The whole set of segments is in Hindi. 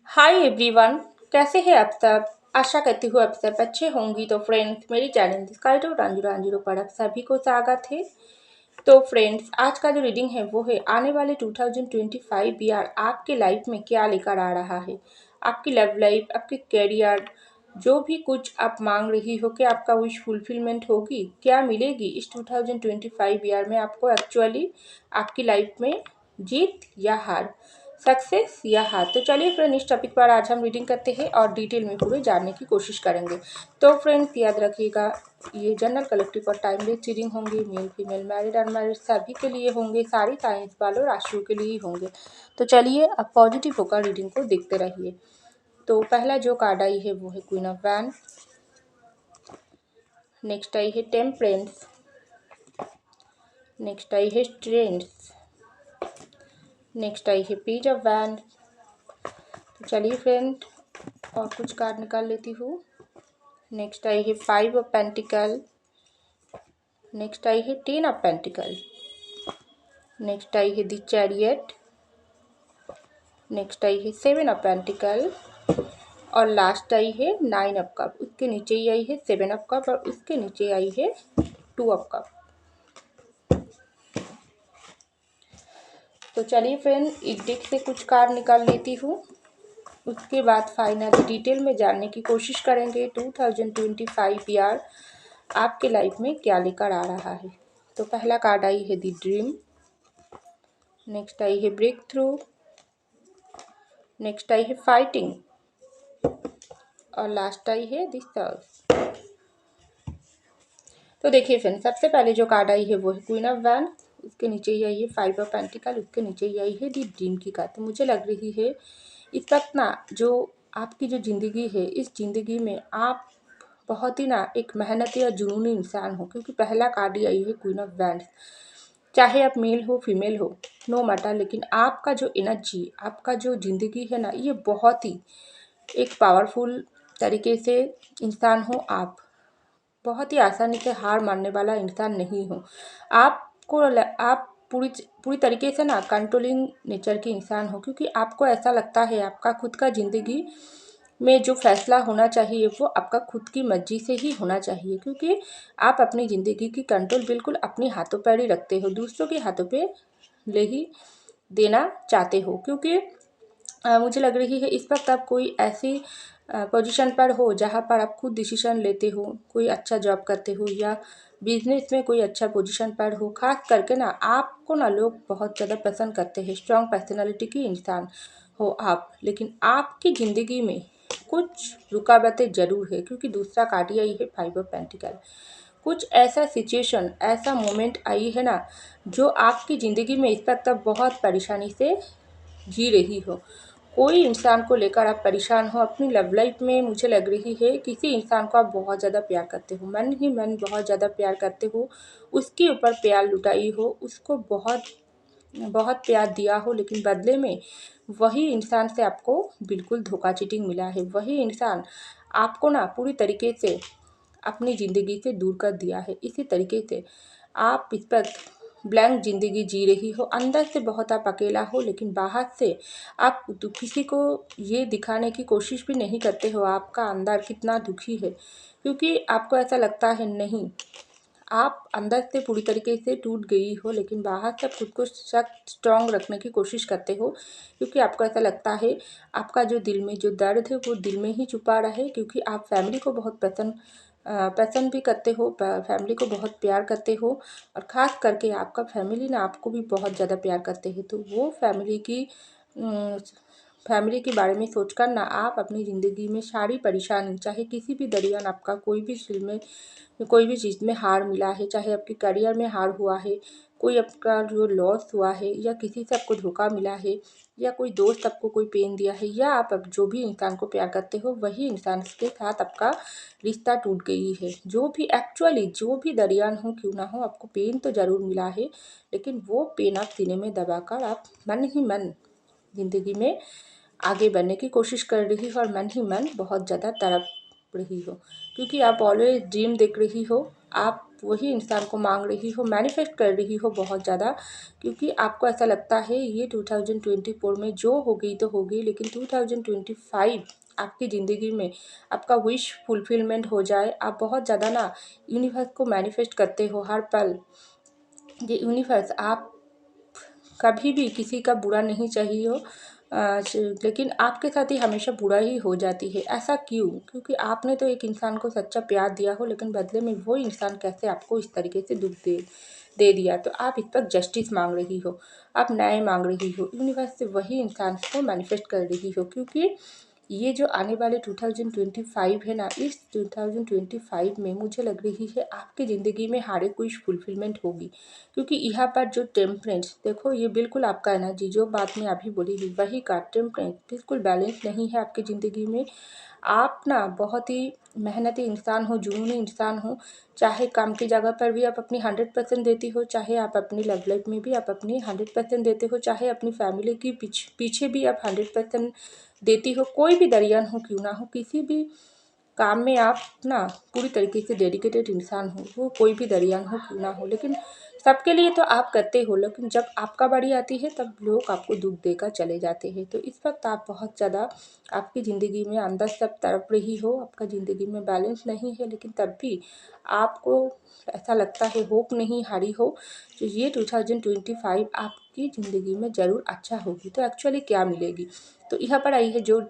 Hi everyone. कैसे हैं आप सब? आशा करती हूँ आप सब अच्छे होंगी। तो फ्रेंड्स, मेरी चैनल स्काइडो रांझो पर आप सभी को स्वागत है। तो फ्रेंड्स, आज का जो रीडिंग है वो है आने वाले 2025 ईयर आपके लाइफ में क्या लेकर आ रहा है। आपकी लव लाइफ, आपके करियर, जो भी कुछ आप मांग रही हो कि आपका विश फुलफिलमेंट होगी, क्या मिलेगी इस 2025 ईयर में आपको एक्चुअली आपकी लाइफ में, जीत या हार, सक्सेस या हार। तो चलिए फ्रेंड, इस टॉपिक पर आज हम रीडिंग करते हैं और डिटेल में पूरे जानने की कोशिश करेंगे। तो फ्रेंड्स, याद रखिएगा, ये जनरल कलेक्टिव और टाइमलेस रीडिंग होंगे। मेल फीमेल मैरिड अनमैरिड सभी के लिए होंगे, सारी साइंस वालों राशियों के लिए ही होंगे। तो चलिए अब पॉजिटिव होकर रीडिंग को देखते रहिए। तो पहला जो कार्ड आई है वो है queen of wand. Next I है टेम्परेंस। नेक्स्ट आई है स्ट्रेंथ। नेक्स्ट आई है पेज ऑफ वैंड। तो चलिए फ्रेंड, और कुछ कार्ड निकाल लेती हूँ। नेक्स्ट आई है 5 ऑफ पेंटिकल। नेक्स्ट आई है 10 ऑफ पेंटिकल। नेक्स्ट आई है द चैरियट। नेक्स्ट आई है 7 ऑफ पेंटिकल। और लास्ट आई है 9 ऑफ कप। उसके नीचे ही आई है 7 ऑफ कप और उसके नीचे आई है 2 ऑफ कप। तो चलिए फ्रेंड, एक डेक से कुछ कार्ड निकाल लेती हूँ। उसके बाद फाइनल डिटेल में जानने की कोशिश करेंगे 2025 ईयर आपके लाइफ में क्या लेकर आ रहा है। तो पहला कार्ड आई है द ड्रीम। नेक्स्ट आई है ब्रेक थ्रू। नेक्स्ट आई है फाइटिंग। और लास्ट आई है द सर्व। तो देखिए फ्रेंड, सबसे पहले जो कार्ड आई है वो है क्वीन ऑफ वैंड। उसके नीचे ही आई है 5 ऑफ पेंटिकल। उसके नीचे ही आई है द ड्रीम की कार्ड। तो मुझे लग रही है इस वक्त ना, जो आपकी जो ज़िंदगी है, इस ज़िंदगी में आप बहुत ही ना एक मेहनती और जुनूनी इंसान हो, क्योंकि पहला कार्ड ही आई है क्वीन ऑफ वैंड। चाहे आप मेल हो फीमेल हो, नो मैटर, लेकिन आपका जो एनर्जी, आपका जो ज़िंदगी है ना, ये बहुत ही एक पावरफुल तरीके से इंसान हो आप। बहुत ही आसानी से हार मानने वाला इंसान नहीं हो। आप पूरी पूरी तरीके से ना कंट्रोलिंग नेचर के इंसान हो, क्योंकि आपको ऐसा लगता है आपका खुद का ज़िंदगी में जो फैसला होना चाहिए वो आपका खुद की मर्जी से ही होना चाहिए, क्योंकि आप अपनी ज़िंदगी की कंट्रोल बिल्कुल अपने हाथों पर ही रखते हो, दूसरों के हाथों पे ले ही देना चाहते हो। क्योंकि मुझे लग रही है इस वक्त आप कोई ऐसी पोजीशन पर हो जहाँ पर आप खुद डिसीजन लेते हो, कोई अच्छा जॉब करते हो या बिजनेस में कोई अच्छा पोजीशन पर हो। खास करके ना आपको ना लोग बहुत ज़्यादा पसंद करते हैं, स्ट्रॉन्ग पर्सनालिटी की इंसान हो आप। लेकिन आपकी ज़िंदगी में कुछ रुकावटें ज़रूर है, क्योंकि दूसरा कार्ड ही आई है 5 ऑफ पेंटिकल। कुछ ऐसा सिचुएशन, ऐसा मोमेंट आई है ना, जो आपकी ज़िंदगी में इस वक्त आप बहुत परेशानी से जी रही हो। कोई इंसान को लेकर आप परेशान हो अपनी लव लाइफ में। मुझे लग रही है किसी इंसान को आप बहुत ज़्यादा प्यार करते हो, मन ही मन बहुत ज़्यादा प्यार करते हो, उसके ऊपर प्यार लुटाई हो, उसको बहुत बहुत प्यार दिया हो, लेकिन बदले में वही इंसान से आपको बिल्कुल धोखा चीटिंग मिला है। वही इंसान आपको ना पूरी तरीके से अपनी ज़िंदगी से दूर कर दिया है। इसी तरीके से आप इस पर ब्लैंक ज़िंदगी जी रही हो, अंदर से बहुत आप अकेला हो, लेकिन बाहर से आप किसी को ये दिखाने की कोशिश भी नहीं करते हो आपका अंदर कितना दुखी है, क्योंकि आपको ऐसा लगता है नहीं, आप अंदर से पूरी तरीके से टूट गई हो, लेकिन बाहर से खुद को सख्त स्ट्रॉन्ग रखने की कोशिश करते हो, क्योंकि आपको ऐसा लगता है आपका जो दिल में जो दर्द है वो दिल में ही छुपा रहे। क्योंकि आप फैमिली को बहुत पसंद भी करते हो, फैमिली को बहुत प्यार करते हो, और ख़ास करके आपका फैमिली ना आपको भी बहुत ज़्यादा प्यार करते हैं। तो वो फैमिली के बारे में सोचकर ना आप अपनी ज़िंदगी में सारी परेशानी, चाहे किसी भी दरमियान आपका कोई भी चीज़ में हार मिला है, चाहे आपके करियर में हार हुआ है, कोई आपका जो लॉस हुआ है, या किसी से आपको धोखा मिला है, या कोई दोस्त आपको कोई पेन दिया है, या आप अब जो भी इंसान को प्यार करते हो वही इंसान के साथ आपका रिश्ता टूट गई है। जो भी एक्चुअली जो भी दरमियान हो क्यों ना हो, आपको पेन तो ज़रूर मिला है, लेकिन वो पेन आप सीने में दबाकर आप मन ही मन ज़िंदगी में आगे बढ़ने की कोशिश कर रही हो, और मन ही मन बहुत ज़्यादा तड़प रही हो, क्योंकि आप ऑलवेज ड्रीम देख रही हो, आप वही इंसान को मांग रही हो, मैनिफेस्ट कर रही हो बहुत ज़्यादा, क्योंकि आपको ऐसा लगता है ये 2024 में जो हो गई तो हो गई, लेकिन 2025 आपकी ज़िंदगी में आपका विश फुलफिलमेंट हो जाए। आप बहुत ज़्यादा ना यूनिवर्स को मैनिफेस्ट करते हो हर पल। ये यूनिवर्स आप कभी भी किसी का बुरा नहीं चाहिए हो, लेकिन आपके साथ ही हमेशा बुरा ही हो जाती है। ऐसा क्यों? क्योंकि आपने तो एक इंसान को सच्चा प्यार दिया हो, लेकिन बदले में वो इंसान कैसे आपको इस तरीके से दुख दे दिया। तो आप इस पर जस्टिस मांग रही हो, आप न्याय मांग रही हो, यूनिवर्स से वही इंसान को मैनिफेस्ट कर रही हो। क्योंकि ये जो आने वाले 2025 है ना, इस 2025 में मुझे लग रही है आपकी ज़िंदगी में हर एक विश फुलफिलमेंट होगी। क्योंकि यहाँ पर जो टेम्परेंस देखो, ये बिल्कुल आपका एनर्जी जो बात मैं अभी बोली थी वही का टेम्परेंस बिल्कुल बैलेंस नहीं है आपकी ज़िंदगी में। आप ना बहुत ही मेहनती इंसान हो, जुनूनी इंसान हो। चाहे काम की जगह पर भी आप अपनी 100% देती हो, चाहे आप अपनी लव लाइफ में भी आप अपनी 100% देते हो, चाहे अपनी फैमिली की पीछे भी आप 100% देती हो। कोई भी दरियान हो क्यों ना हो, किसी भी काम में आप ना पूरी तरीके से डेडिकेटेड इंसान हो, वो कोई भी दरियान हो क्यों ना हो, लेकिन सबके लिए तो आप करते हो। लेकिन जब आपका बारी आती है तब लोग आपको दुख देकर चले जाते हैं। तो इस वक्त आप बहुत ज़्यादा आपकी ज़िंदगी में अंदर सब तड़प रही हो, आपका ज़िंदगी में बैलेंस नहीं है, लेकिन तब भी आपको ऐसा लगता है होप नहीं हारी हो। तो ये 2025 आपकी ज़िंदगी में ज़रूर अच्छा होगी। तो एक्चुअली क्या मिलेगी, तो यहाँ पर आई है जो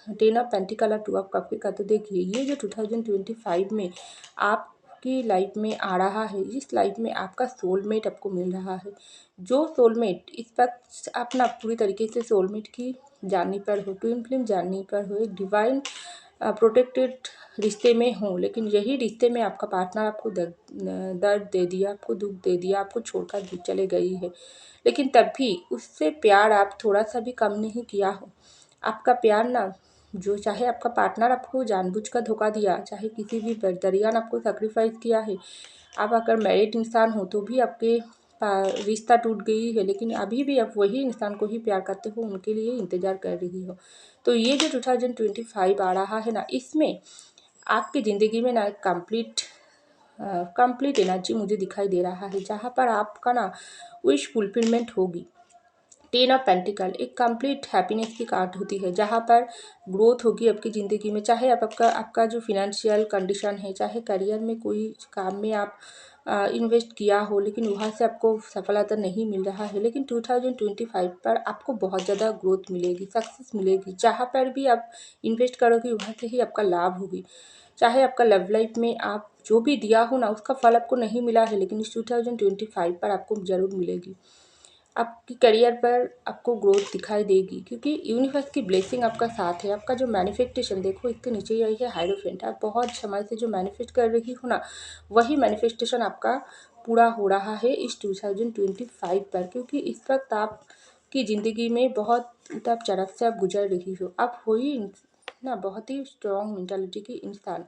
10 ऑफ पेंटिकल और 2 ऑफ कप का। तो देखिए ये जो 2025 में आपकी लाइफ में आ रहा है, इस लाइफ में आपका सोलमेट आपको मिल रहा है। जो सोलमेट इस वक्त आप ना पूरी तरीके से सोलमेट की जार्नी पर हो, ट्विन फ्लेम जार्नी पर हो, एक डिवाइन प्रोटेक्टेड रिश्ते में हो, लेकिन यही रिश्ते में आपका पार्टनर आपको दर्द दे दिया, आपको दुख दे दिया, आपको छोड़कर चले गई है। लेकिन तब भी उससे प्यार आप थोड़ा सा भी कम नहीं किया हो। आपका प्यार ना, जो चाहे आपका पार्टनर आपको जानबूझकर धोखा दिया, चाहे किसी भी दरियान आपको सेक्रीफाइस किया है, आप अगर मैरिड इंसान हो तो भी आपके रिश्ता टूट गई है, लेकिन अभी भी आप वही इंसान को ही प्यार करते हो, उनके लिए इंतज़ार कर रही हो। तो ये जो 2025 आ रहा है ना, इसमें आपकी ज़िंदगी में ना कंप्लीट एनर्जी मुझे दिखाई दे रहा है, जहाँ पर आपका ना विश फुलफिलमेंट होगी। 10 ऑफ पेंटिकल एक कंप्लीट हैप्पीनेस की कार्ड होती है, जहाँ पर ग्रोथ होगी आपकी ज़िंदगी में। चाहे आपका आपका जो फिनेंशियल कंडीशन है, चाहे करियर में कोई काम में आप इन्वेस्ट किया हो, लेकिन वहाँ से आपको सफलता नहीं मिल रहा है, लेकिन 2025 पर आपको बहुत ज़्यादा ग्रोथ मिलेगी, सक्सेस मिलेगी। जहाँ पर भी आप इन्वेस्ट करोगे वहाँ से ही आपका लाभ होगी। चाहे आपका लव लाइफ में आप जो भी दिया हो ना, उसका फल आपको नहीं मिला है, लेकिन इस 2025 पर आपको ज़रूर मिलेगी। आपकी करियर पर आपको ग्रोथ दिखाई देगी, क्योंकि यूनिवर्स की ब्लेसिंग आपका साथ है। आपका जो मैनिफेस्टेशन देखो, इसके नीचे यही है हाइरोफेंट। आप बहुत समय से जो मैनिफेस्ट कर रही हो ना, वही मैनिफेस्टेशन आपका पूरा हो रहा है इस 2025 पर। क्योंकि इस वक्त आपकी ज़िंदगी में बहुत उतार चढ़ाव से आप गुजर रही हो। आप वही ना बहुत ही स्ट्रॉन्ग मेंटालिटी की इंसान,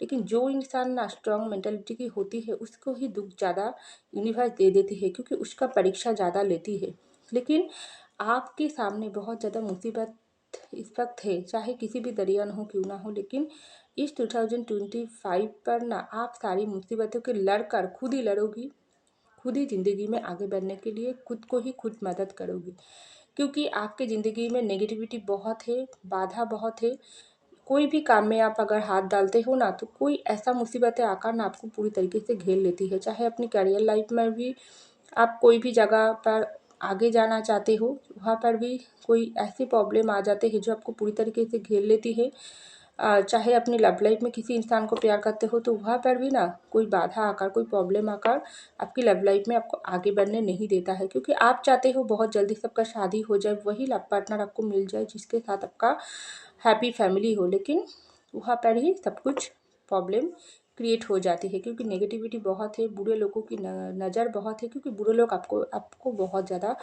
लेकिन जो इंसान ना स्ट्रॉन्ग मेंटालिटी की होती है उसको ही दुख ज़्यादा यूनिवर्स दे देती है, क्योंकि उसका परीक्षा ज़्यादा लेती है। लेकिन आपके सामने बहुत ज़्यादा मुसीबत इस वक्त है, चाहे किसी भी दरियान हो क्यों ना हो, लेकिन इस 2025 पर ना आप सारी मुसीबतों के लड़कर खुद ही लड़ोगी, खुद ही ज़िंदगी में आगे बढ़ने के लिए खुद को ही खुद मदद करोगी। क्योंकि आपकी ज़िंदगी में नेगेटिविटी बहुत है, बाधा बहुत है। कोई भी काम में आप अगर हाथ डालते हो ना, तो कोई ऐसा मुसीबतें आकर ना आपको पूरी तरीके से घेर लेती है। चाहे अपनी करियर लाइफ में भी आप कोई भी जगह पर आगे जाना चाहते हो, वहाँ पर भी कोई ऐसी प्रॉब्लम आ जाते हैं जो आपको पूरी तरीके से घेर लेती है। चाहे अपनी लव लाइफ में किसी इंसान को प्यार करते हो, तो वहाँ पर भी ना कोई बाधा आकर, कोई प्रॉब्लम आकर आपकी लव लाइफ में आपको आगे बढ़ने नहीं देता है। क्योंकि आप चाहते हो बहुत जल्दी सबका शादी हो जाए, वही लव पार्टनर आपको मिल जाए जिसके साथ आपका हैप्पी फैमिली हो, लेकिन वहाँ पर ही सब कुछ प्रॉब्लम क्रिएट हो जाती है। क्योंकि नेगेटिविटी बहुत है, बुरे लोगों की नज़र बहुत है। क्योंकि बुरे लोग आपको आपको बहुत ज़्यादा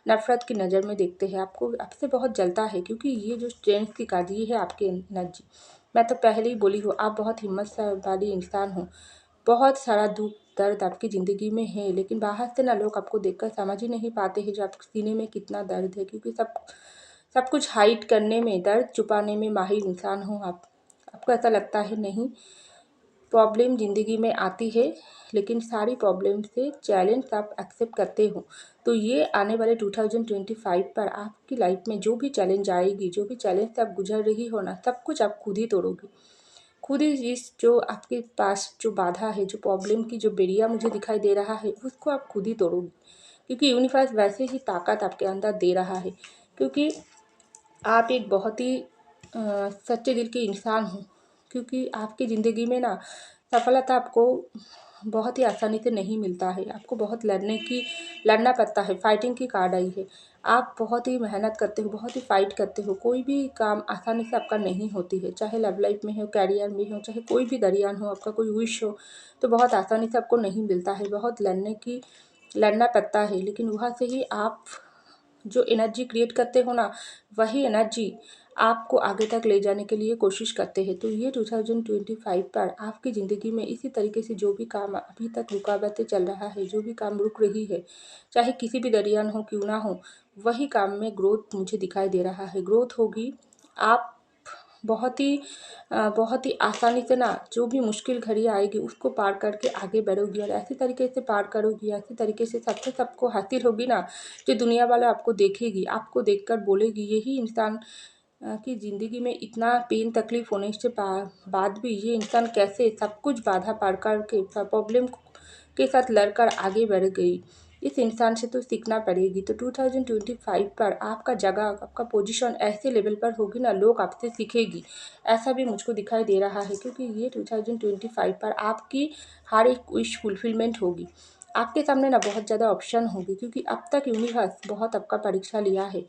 नफ़रत की नज़र में देखते हैं, आपको आपसे बहुत जलता है। क्योंकि ये जो स्ट्रेंथ की कार्ड ये है आपकी एनर्जी। मैं तो पहले ही बोली हूँ, आप बहुत हिम्मत वाली इंसान हो। बहुत सारा दुख दर्द आपकी ज़िंदगी में है, लेकिन बाहर से ना लोग आपको देखकर समझ ही नहीं पाते हैं जो आपके सीने में कितना दर्द है। क्योंकि सब कुछ हाइड करने में, दर्द छुपाने में माहिर इंसान हो आप। आपको ऐसा लगता है नहीं, प्रॉब्लम ज़िंदगी में आती है, लेकिन सारी प्रॉब्लम से चैलेंज आप एक्सेप्ट करते हो तो ये आने वाले 2025 पर आपकी लाइफ में जो भी चैलेंज आएगी, जो भी चैलेंज से आप गुजर रही हो ना, सब कुछ आप खुद ही तोड़ोगी। खुद ही इस जो आपके पास जो बाधा है, जो प्रॉब्लम की जो बेरिया मुझे दिखाई दे रहा है, उसको आप खुद ही तोड़ोगी। क्योंकि यूनिवर्स वैसे ही ताकत आपके अंदर दे रहा है, क्योंकि आप एक बहुत ही सच्चे दिल के इंसान हो। क्योंकि आपकी ज़िंदगी में ना सफलता आपको बहुत ही आसानी से नहीं मिलता है, आपको बहुत लड़ना पड़ता है। फाइटिंग की कार्ड आई है, आप बहुत ही मेहनत करते हो, बहुत ही फाइट करते हो। कोई भी काम आसानी से आपका नहीं होती है, चाहे लव लाइफ में हो, कैरियर में हो, चाहे कोई भी दरियान हो, आपका कोई विश हो तो बहुत आसानी से आपको नहीं मिलता है, बहुत लड़ना पड़ता है। लेकिन वहाँ से ही आप जो एनर्जी क्रिएट करते हो ना, वही एनर्जी आपको आगे तक ले जाने के लिए कोशिश करते हैं। तो ये 2025 पर आपकी ज़िंदगी में इसी तरीके से जो भी काम अभी तक रुकावटें चल रहा है, जो भी काम रुक रही है, चाहे किसी भी दरियान हो क्यों ना हो, वही काम में ग्रोथ मुझे दिखाई दे रहा है। ग्रोथ होगी, आप बहुत ही आसानी से ना जो भी मुश्किल घड़ी आएगी उसको पार करके आगे बढ़ोगी, और ऐसे तरीके से पार करोगी, ऐसे तरीके से सबको हासिल होगी ना, जो दुनिया वाला आपको देखेगी, आपको देखकर बोलेगी यही इंसान की ज़िंदगी में इतना पेन तकलीफ होने से बाद भी ये इंसान कैसे सब कुछ बाधा पार करके प्रॉब्लम के साथ लड़कर आगे बढ़ गई। इस इंसान से तो सीखना पड़ेगी। तो 2025 पर आपका जगह, आपका पोजीशन ऐसे लेवल पर होगी ना, लोग आपसे सीखेगी, ऐसा भी मुझको दिखाई दे रहा है। क्योंकि ये 2025 पर आपकी हर एक विश फुलफिलमेंट होगी। आपके सामने ना बहुत ज़्यादा ऑप्शन होगी, क्योंकि अब तक यूनिवर्स बहुत आपका परीक्षा लिया है,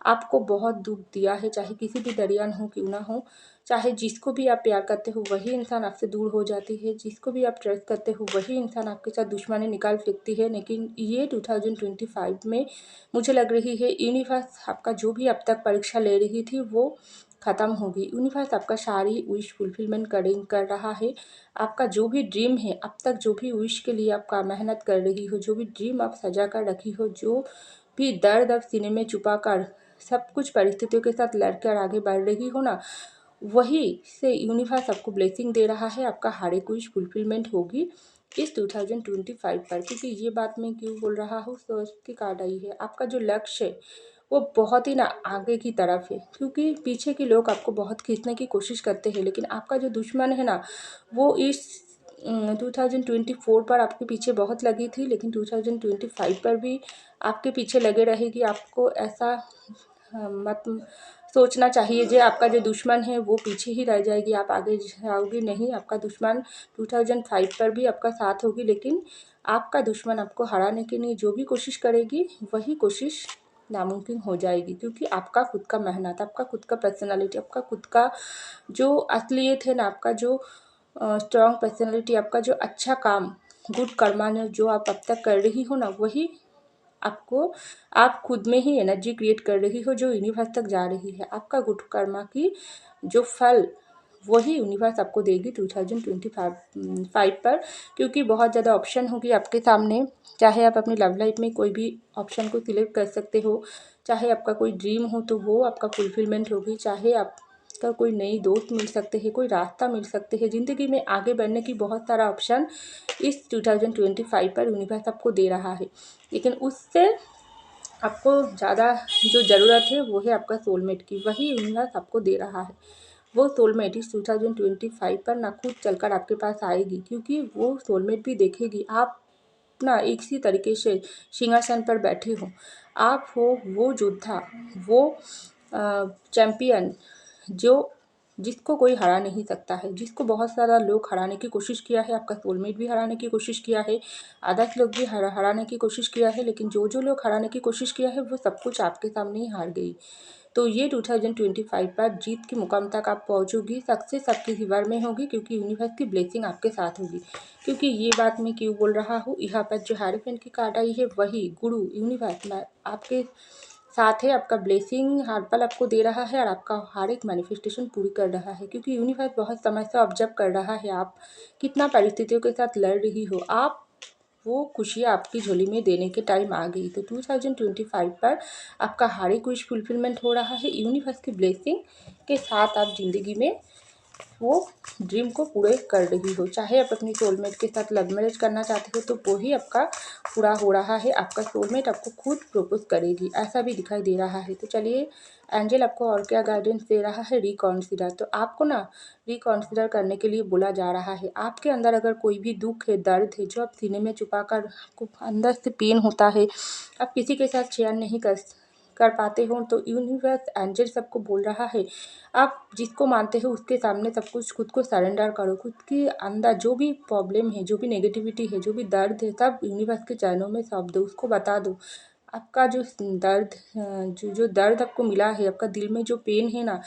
आपको बहुत दुख दिया है, चाहे किसी भी दरियान हो क्यों ना हो, चाहे जिसको भी आप प्यार करते हो वही इंसान आपसे दूर हो जाती है, जिसको भी आप ट्रस्ट करते हो वही इंसान आपके साथ दुश्मनी निकाल फेंकती है। लेकिन ये 2025 में मुझे लग रही है यूनिवर्स आपका जो भी अब तक परीक्षा ले रही थी वो ख़त्म होगी। यूनिवर्स आपका सारी विश फुलफिलमेंट कर रहा है। आपका जो भी ड्रीम है, अब तक जो भी विश के लिए आपका मेहनत कर रही हो, जो भी ड्रीम आप सजा कर रखी हो, जो भी दर्द आप सीने में छुपा कर सब कुछ परिस्थितियों के साथ लड़कर आगे बढ़ रही हो ना, वही से यूनिवर्स आपको ब्लेसिंग दे रहा है। आपका हर एक विश फुलफिलमेंट होगी इस 2025 पर। क्योंकि ये बात मैं क्यों बोल रहा हूँ, सोच की कार्ड आई है, आपका जो लक्ष्य है वो बहुत ही ना आगे की तरफ है। क्योंकि पीछे के लोग आपको बहुत खींचने की कोशिश करते हैं, लेकिन आपका जो दुश्मन है ना, वो इस 2024 पर आपके पीछे बहुत लगी थी, लेकिन 2025 पर भी आपके पीछे लगे रहेगी। आपको ऐसा मत सोचना चाहिए जो आपका जो दुश्मन है वो पीछे ही रह जाएगी, आप आगे जाओगी नहीं। आपका दुश्मन 2005 पर भी आपका साथ होगी, लेकिन आपका दुश्मन आपको हराने के लिए जो भी कोशिश करेगी वही कोशिश नामुमकिन हो जाएगी। क्योंकि आपका खुद का मेहनत, आपका खुद का पर्सनालिटी, आपका खुद का जो असलियत है ना, आपका जो स्ट्रॉन्ग पर्सनालिटी, आपका जो अच्छा काम, गुड कर्मा जो आप अब तक कर रही हो ना, वही आपको आप खुद में ही एनर्जी क्रिएट कर रही हो जो यूनिवर्स तक जा रही है। आपका गुड कर्मा की जो फल वही यूनिवर्स आपको देगी 2025 पर। क्योंकि बहुत ज़्यादा ऑप्शन होगी आपके सामने, चाहे आप अपनी लव लाइफ में कोई भी ऑप्शन को सिलेक्ट कर सकते हो, चाहे आपका कोई ड्रीम हो तो वो आपका फुलफिलमेंट होगी, चाहे आपका कोई नई दोस्त मिल सकते हैं, कोई रास्ता मिल सकते हैं। ज़िंदगी में आगे बढ़ने की बहुत सारा ऑप्शन इस 2025 पर यूनिवर्स आपको दे रहा है। लेकिन उससे आपको ज़्यादा जो ज़रूरत है वो है आपका सोलमेट की, वही यूनिवर्स आपको दे रहा है। वो सोलमेट इस 2025 पर ना खुद चलकर आपके पास आएगी। क्योंकि वो सोलमेट भी देखेगी आप ना एक सी तरीके से सिंहासन पर बैठे हो, आप हो वो योद्धा, वो चैम्पियन जो जिसको कोई हरा नहीं सकता है, जिसको बहुत सारा लोग हराने की कोशिश किया है। आपका सोलमेट भी हराने की कोशिश किया है, आदर्श लोग भी हराने की कोशिश किया है, लेकिन जो लोग हराने की कोशिश किया है वो सब कुछ आपके सामने ही हार गई। तो ये 2025 पर जीत के मुकाम तक आप पहुंचोगी, सक्सेस आपके रिवर में होगी, क्योंकि यूनिवर्स की ब्लेसिंग आपके साथ होगी। क्योंकि ये बात मैं क्यों बोल रहा हूँ, यहाँ पर जो हायरफेंट की कार्ड आई है वही गुरु यूनिवर्स आपके साथ है, आपका ब्लेसिंग हर पल आपको दे रहा है, और आपका हर एक मैनिफेस्टेशन पूरी कर रहा है। क्योंकि यूनिवर्स बहुत समय से ऑब्जर्व कर रहा है आप कितना परिस्थितियों के साथ लड़ रही हो, आप वो खुशियाँ आपकी झोली में देने के टाइम आ गई। तो 2025 पर आपका हर एक विश फुलफिलमेंट हो रहा है यूनिवर्स की ब्लेसिंग के साथ। आप ज़िंदगी में वो ड्रीम को पूरे कर रही हो। चाहे आप अपनी सोलमेट के साथ लव मैरिज करना चाहते हो तो वो ही आपका पूरा हो रहा है। आपका सोलमेट आपको खुद प्रपोज करेगी, ऐसा भी दिखाई दे रहा है। तो चलिए एंजल आपको और क्या गाइडेंस दे रहा है। रिकॉन्सिडर, तो आपको ना रिकॉन्सिडर करने के लिए बोला जा रहा है। आपके अंदर अगर कोई भी दुख है, दर्द है जो आप सीने में छुपा कर, आपको अंदर से पेन होता है, आप किसी के साथ शेयर नहीं कर पाते हो, तो यूनिवर्स एंजल सबको बोल रहा है आप जिसको मानते हो उसके सामने सब कुछ खुद को सरेंडर करो। खुद के अंदर जो भी प्रॉब्लम है, जो भी नेगेटिविटी है, जो भी दर्द है, सब यूनिवर्स के चरणों में सौंप दो, उसको बता दो। आपका जो दर्द जो दर्द आपको मिला है, आपका दिल में जो पेन है ना,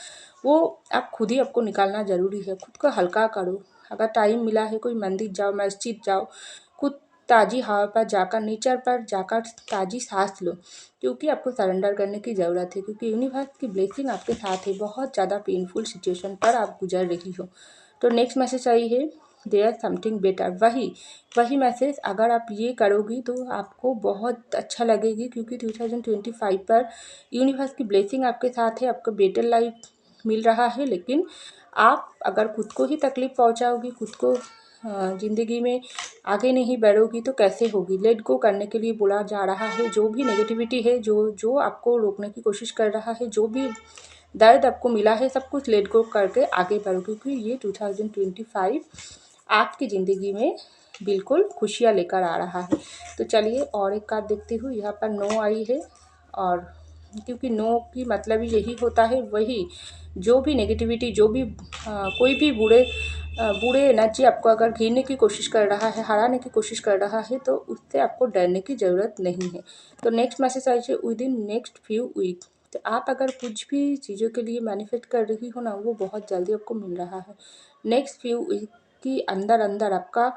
वो आप खुद ही आपको निकालना ज़रूरी है। खुद को हल्का करो। अगर टाइम मिला है, कोई मंदिर जाओ, मस्जिद जाओ, खुद ताज़ी हवा पर जाकर, नेचर पर जाकर ताज़ी सांस लो, क्योंकि आपको सरेंडर करने की ज़रूरत है। क्योंकि यूनिवर्स की ब्लेसिंग आपके साथ है। बहुत ज़्यादा पेनफुल सिचुएशन पर आप गुजर रही हो। तो नेक्स्ट मैसेज आई है देयर समथिंग बेटर। वही मैसेज अगर आप ये करोगी तो आपको बहुत अच्छा लगेगी, क्योंकि 2025 पर यूनिवर्स की ब्लेसिंग आपके साथ है। आपको बेटर लाइफ मिल रहा है। लेकिन आप अगर खुद को ही तकलीफ़ पहुंचाओगी, खुद को ज़िंदगी में आगे नहीं बढ़ोगी तो कैसे होगी। लेट गो करने के लिए बोला जा रहा है। जो भी नेगेटिविटी है, जो जो आपको रोकने की कोशिश कर रहा है, जो भी दर्द आपको मिला है, सब कुछ लेट गो करके आगे बढ़ो, क्योंकि ये 2025 आपकी ज़िंदगी में बिल्कुल खुशियाँ लेकर आ रहा है। तो चलिए और एक कार्ड देखती हूँ। यहाँ पर नो आई है, और क्योंकि नो की मतलब ही यही होता है, वही जो भी नेगेटिविटी, जो भी कोई भी बुरे एनर्जी आपको अगर घेरने की कोशिश कर रहा है, हराने की कोशिश कर रहा है, तो उससे आपको डरने की ज़रूरत नहीं है। तो नेक्स्ट मैसेज आई है within next few week. तो आप अगर कुछ भी चीज़ों के लिए मैनिफेस्ट कर रही हो ना, वो बहुत जल्दी आपको मिल रहा है। नेक्स्ट फ्यू वीक के अंदर अंदर आपका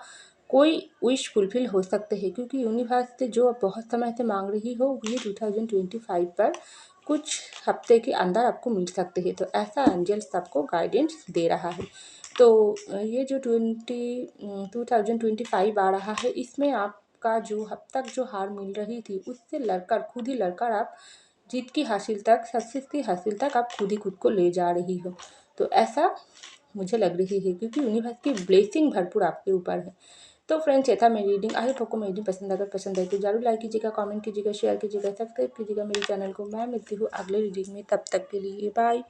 कोई विश फुलफिल हो सकते हैं, क्योंकि यूनिवर्स से जो आप बहुत समय से मांग रही हो, ये 2025 पर कुछ हफ्ते के अंदर आपको मिल सकते हैं। तो ऐसा एंजल्स आपको गाइडेंस दे रहा है। तो ये जो 2025 आ रहा है, इसमें आपका जो अब तक जो हार मिल रही थी, उससे लड़कर, खुद ही लड़कर आप जीत की हासिल तक, सक्सेस की हासिल तक आप खुद ही खुद को ले जा रही हो। तो ऐसा मुझे लग रही है, क्योंकि यूनिवर्स की ब्लेसिंग भरपूर आपके ऊपर है। तो फ्रेंड्स, ये था मेरी रीडिंग। आई होप आपको मेरी रीडिंग पसंद, अगर पसंद है तो जरूर लाइक कीजिएगा, कमेंट कीजिएगा, शेयर कीजिएगा, सब्सक्राइब कीजिएगा मेरे चैनल को। मैं मिलती हूँ अगले रीडिंग में, तब तक के लिए बाय।